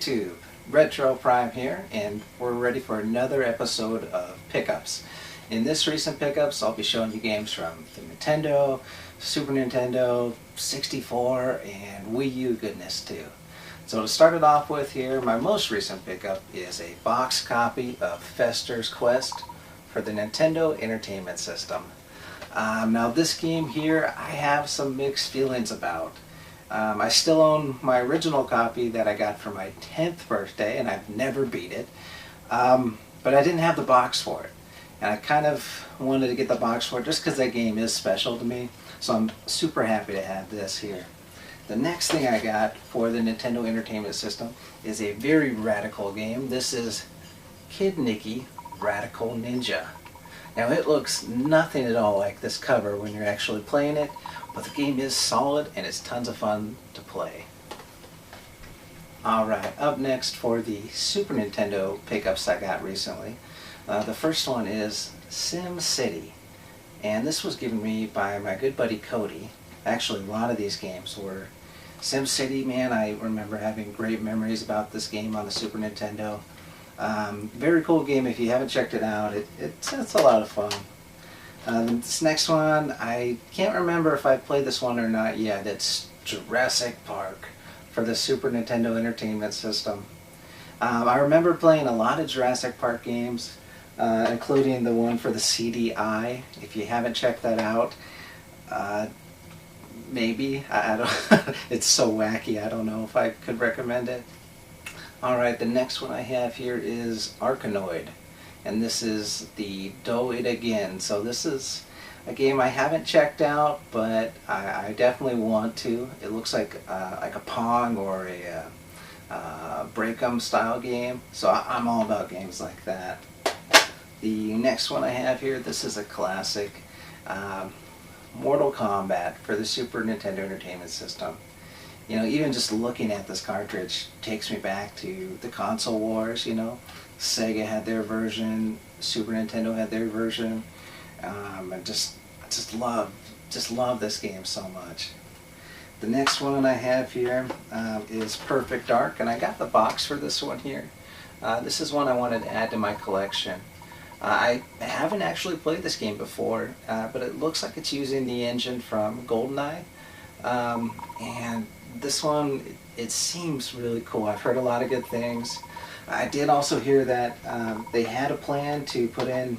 YouTube, Retro Prime here, and we're ready for another episode of Pickups. In this recent Pickups, I'll be showing you games from the Nintendo, Super Nintendo, 64, and Wii U goodness too. So to start it off with here, my most recent pickup is a box copy of Fester's Quest for the Nintendo Entertainment System. Now this game here, I have some mixed feelings about. I still own my original copy that I got for my 10th birthday, and I've never beat it. But I didn't have the box for it. And I kind of wanted to get the box for it just because that game is special to me. So I'm super happy to have this here. The next thing I got for the Nintendo Entertainment System is a very radical game. This is Kid Niki Radical Ninja. Now it looks nothing at all like this cover when you're actually playing it, but the game is solid and it's tons of fun to play. Alright, up next for the Super Nintendo pickups I got recently. The first one is Sim City, and this was given me by my good buddy Cody. Actually, a lot of these games were. Sim City, man, I remember having great memories about this game on the Super Nintendo. Very cool game. If you haven't checked it out, it's a lot of fun. This next one, I can't remember if I played this one or not yet. It's Jurassic Park for the Super Nintendo Entertainment System. I remember playing a lot of Jurassic Park games, including the one for the CDI. If you haven't checked that out, maybe. I don't. It's so wacky, I don't know if I could recommend it. Alright, the next one I have here is Arkanoid, and this is the Do It Again. So this is a game I haven't checked out, but I definitely want to. It looks like a Pong or a Break-em style game, so I'm all about games like that. The next one I have here, this is a classic, Mortal Kombat for the Super Nintendo Entertainment System. You know, even just looking at this cartridge takes me back to the console wars, you know. Sega had their version, Super Nintendo had their version. I just love this game so much. The next one I have here is Perfect Dark, and I got the box for this one here. This is one I wanted to add to my collection. I haven't actually played this game before, but it looks like it's using the engine from GoldenEye. And this one, it seems really cool. I've heard a lot of good things. I did also hear that they had a plan to put in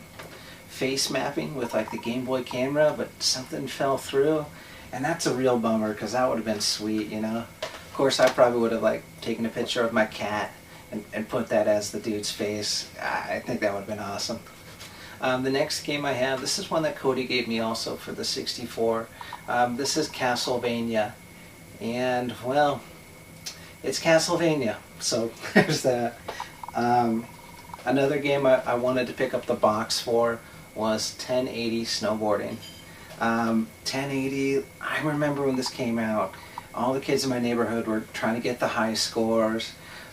face mapping with like the Game Boy camera, but something fell through, and that's a real bummer because that would have been sweet, you know. Of course, I probably would have like taken a picture of my cat and put that as the dude's face. I think that would have been awesome. The next game I have, this is one that Cody gave me also for the 64. This is Castlevania. And, well, it's Castlevania, so there's that. Another game I wanted to pick up the box for was 1080 Snowboarding. 1080, I remember when this came out, all the kids in my neighborhood were trying to get the high scores.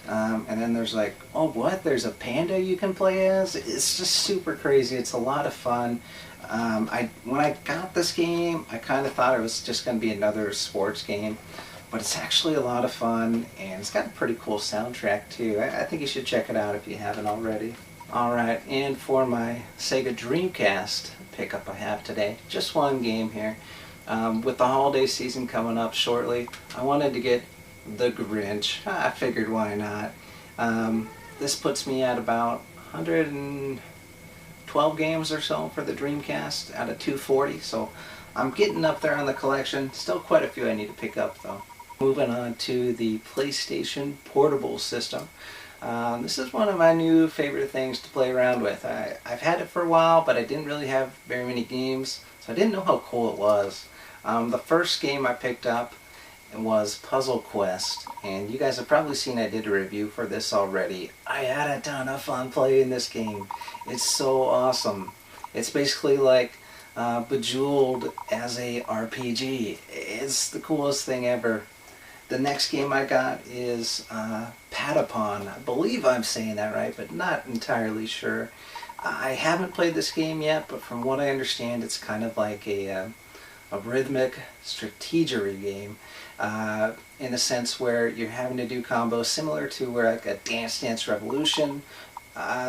And then there's like, oh what, there's a panda you can play as? It's just super crazy. It's a lot of fun. When I got this game, I kind of thought it was just going to be another sports game, but it's actually a lot of fun, and it's got a pretty cool soundtrack too. I think you should check it out if you haven't already. Alright, and for my Sega Dreamcast pickup I have today, just one game here. With the holiday season coming up shortly, I wanted to get The Grinch. I figured why not. This puts me at about 112 games or so for the Dreamcast out of 240, so I'm getting up there on the collection. Still quite a few I need to pick up though. Moving on to the PlayStation Portable System. This is one of my new favorite things to play around with. I've had it for a while, but I didn't really have very many games, so I didn't know how cool it was. The first game I picked up was Puzzle Quest, and you guys have probably seen I did a review for this already. I had a ton of fun playing this game. It's so awesome. It's basically like Bejeweled as a RPG. It's the coolest thing ever. The next game I got is Patapon. I believe I'm saying that right, but not entirely sure. I haven't played this game yet, but from what I understand, it's kind of like a a rhythmic strategery game, in a sense where you're having to do combos similar to where like a Dance Dance Revolution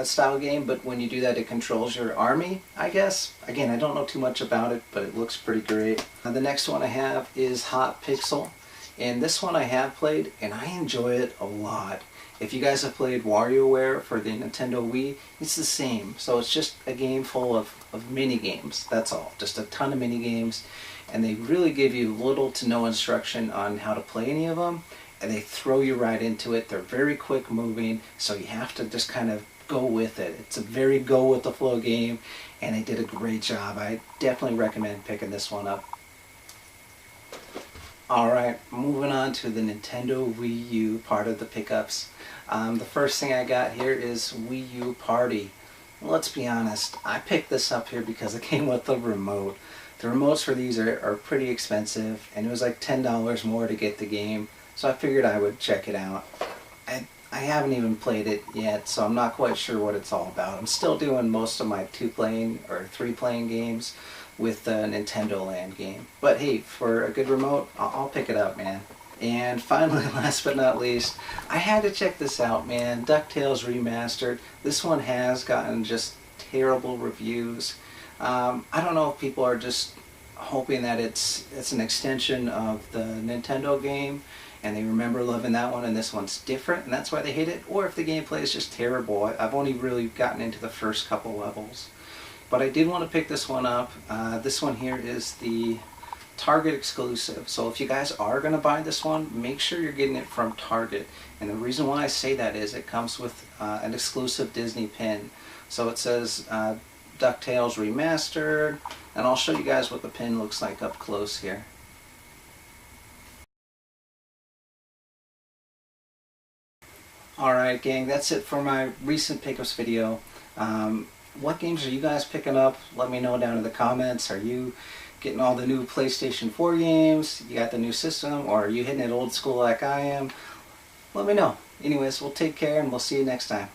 style game, but when you do that it controls your army, I guess. Again, I don't know too much about it, but it looks pretty great. The next one I have is Hot Pixel, and this one I have played and I enjoy it a lot. If you guys have played WarioWare for the Nintendo Wii, it's the same. So it's just a game full of mini games, that's all. Just a ton of mini games, and they really give you little to no instruction on how to play any of them, and they throw you right into it. They're very quick moving, so you have to just kind of go with it. It's a very go with the flow game, and they did a great job. I definitely recommend picking this one up. Alright, moving on to the Nintendo Wii U part of the pickups. The first thing I got here is Wii U Party. Let's be honest, I picked this up here because it came with the remote. The remotes for these are pretty expensive, and it was like $10 more to get the game, so I figured I would check it out. I haven't even played it yet, so I'm not quite sure what it's all about. I'm still doing most of my 2-playing or 3-playing games with the Nintendo Land game. But hey, for a good remote, I'll pick it up, man. And finally, last but not least, I had to check this out, man. DuckTales Remastered. This one has gotten just terrible reviews. I don't know if people are just hoping that it's an extension of the Nintendo game, and they remember loving that one and this one's different and that's why they hate it, or if the gameplay is just terrible. I've only really gotten into the first couple levels. But I did want to pick this one up. This one here is the Target exclusive. So if you guys are going to buy this one, make sure you're getting it from Target. And the reason why I say that is it comes with an exclusive Disney pin. So it says DuckTales Remastered, and I'll show you guys what the pin looks like up close here. Alright gang, that's it for my recent pickups video. What games are you guys picking up? Let me know down in the comments. Are you getting all the new PlayStation 4 games? You got the new system? Or are you hitting it old school like I am? Let me know. Anyways, we'll take care and we'll see you next time.